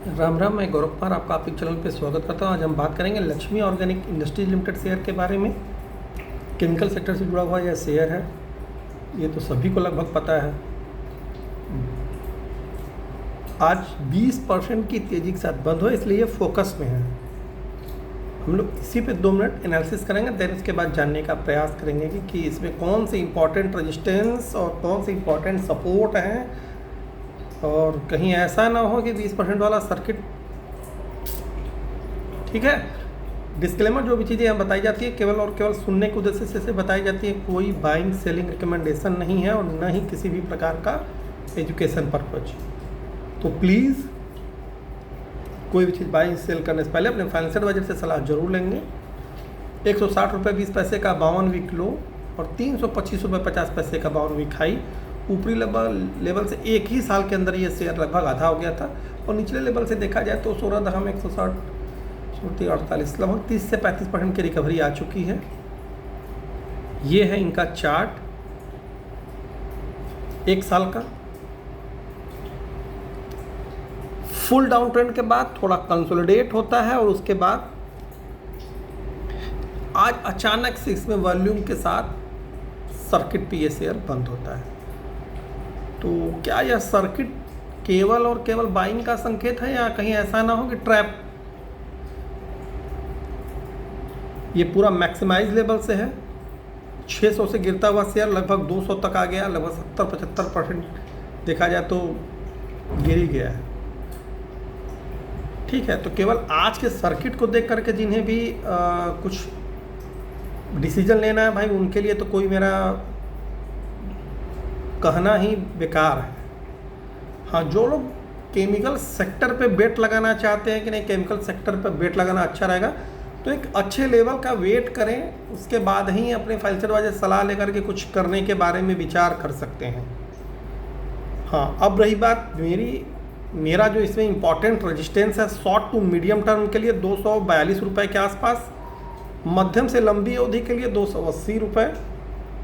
राम राम, मैं गौरव कुमार आपका आपके चैनल पे स्वागत करता हूँ। आज हम बात करेंगे Lakshmi organic industries limited share के बारे में। केमिकल सेक्टर से जुड़ा हुआ यह शेयर है, ये तो सभी को लगभग पता है। आज 20% की तेज़ी के साथ बंद हुआ, इसलिए ये फोकस में है। हम लोग इसी पे 2 मिनट एनालिसिस करेंगे, देन उसके बाद जानने का प्रयास करेंगे कि इसमें कौन से इंपॉर्टेंट रेजिस्टेंस और कौन से इंपॉर्टेंट सपोर्ट हैं, और कहीं ऐसा ना हो कि 20% वाला सर्किट। ठीक है, डिस्क्लेमर, जो भी चीज़ें यहाँ बताई जाती है केवल और केवल सुनने के उद्देश्य से बताई जाती है। कोई बाइंग सेलिंग रिकमेंडेशन नहीं है और न ही किसी भी प्रकार का एजुकेशन पर्पज। तो प्लीज़ कोई भी चीज़ बाइंग सेल करने से पहले अपने फाइनेंशियल एडवाइजर से सलाह जरूर लेंगे। 160 रुपये 20 पैसे का 52 वीक लो और 325 रुपये 50 पैसे का 52 वीक हाई। ऊपरी लेवल से एक ही साल के अंदर ये शेयर लगभग आधा हो गया था, और निचले लेवल से देखा जाए तो 16,160 48 लगभग 30 से 35% की रिकवरी आ चुकी है। ये है इनका चार्ट एक साल का। फुल डाउन ट्रेंड के बाद थोड़ा कंसोलिडेट होता है और उसके बाद आज अचानक से इसमें वॉल्यूम के साथ सर्किट पे ये शेयर बंद होता है। तो क्या यह सर्किट केवल और केवल बाइंग का संकेत है, या कहीं ऐसा ना हो कि ट्रैप? ये पूरा मैक्सिमाइज लेवल से है। 600 से गिरता हुआ शेयर लगभग 200 तक आ गया, लगभग 70-75% देखा जाए तो गिर ही गया है। ठीक है, तो केवल आज के सर्किट को देख करके जिन्हें भी कुछ डिसीजन लेना है भाई, उनके लिए तो कोई मेरा कहना ही बेकार है। हाँ, जो लोग केमिकल सेक्टर पे बेट लगाना चाहते हैं कि नहीं केमिकल सेक्टर पे बेट लगाना अच्छा रहेगा, तो एक अच्छे लेवल का वेट करें, उसके बाद ही अपने फाइनेंशियल एडवाइजर सलाह लेकर के कुछ करने के बारे में विचार कर सकते हैं। हाँ, अब रही बात मेरा जो इसमें इंपॉर्टेंट रेजिस्टेंस है शॉर्ट टू मीडियम टर्म के लिए 242 रुपये के आसपास, मध्यम से लंबी अवधि के लिए 280 रुपये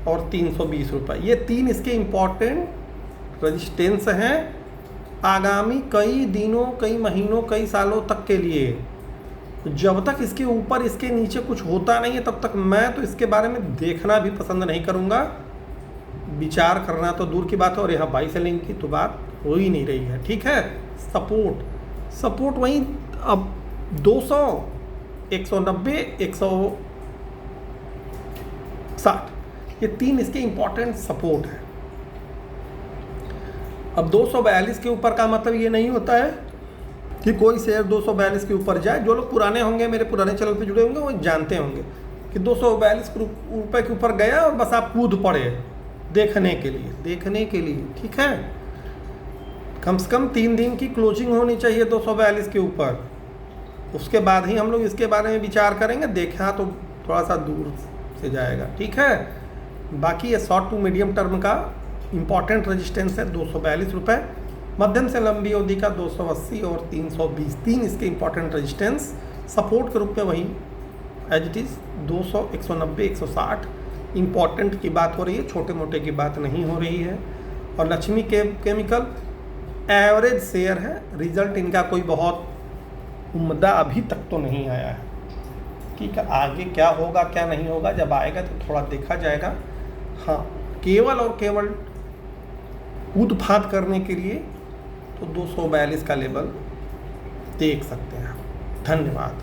और 320 रुपये। ये 3 इसके इम्पॉर्टेंट रेजिस्टेंस हैं आगामी कई दिनों, कई महीनों, कई सालों तक के लिए। जब तक इसके ऊपर इसके नीचे कुछ होता नहीं है, तब तक मैं तो इसके बारे में देखना भी पसंद नहीं करूँगा। विचार करना तो दूर की बात है, और यहाँ बाई सेलिंग की तो बात हो ही नहीं रही है। ठीक है, सपोर्ट वहीं अब 200, 190, 160, ये 3 इसके इंपॉर्टेंट सपोर्ट है। अब 242 के ऊपर का मतलब ये नहीं होता है कि कोई शेयर 242 के ऊपर जाए। जो लोग पुराने होंगे, मेरे पुराने चैनल पे जुड़े होंगे, वो जानते होंगे कि 242 रुपये के ऊपर गया और बस आप कूद पड़े देखने के लिए। ठीक है, कम से कम 3 दिन की क्लोजिंग होनी चाहिए 242 के ऊपर, उसके बाद ही हम लोग इसके बारे में विचार करेंगे। देखा तो थोड़ा सा दूर से जाएगा। ठीक है, बाकी ये शॉर्ट टू मीडियम टर्म का इंपॉर्टेंट रेजिस्टेंस है 242 रुपये, मध्यम से लंबी अवधि का 280 और 320, 3 इसके इंपॉर्टेंट रेजिस्टेंस। सपोर्ट के रूप में वही एज इट इज़ 200, 190, 160 इंपॉर्टेंट की बात हो रही है, छोटे मोटे की बात नहीं हो रही है। और लक्ष्मी केमिकल एवरेज शेयर है, रिजल्ट इनका कोई बहुत उम्दा अभी तक तो नहीं आया है। ठीक है, आगे क्या होगा क्या नहीं होगा, जब आएगा तो थोड़ा देखा जाएगा। हाँ, केवल और केवल कूद फाद करने के लिए तो 242 का लेवल देख सकते हैं। धन्यवाद।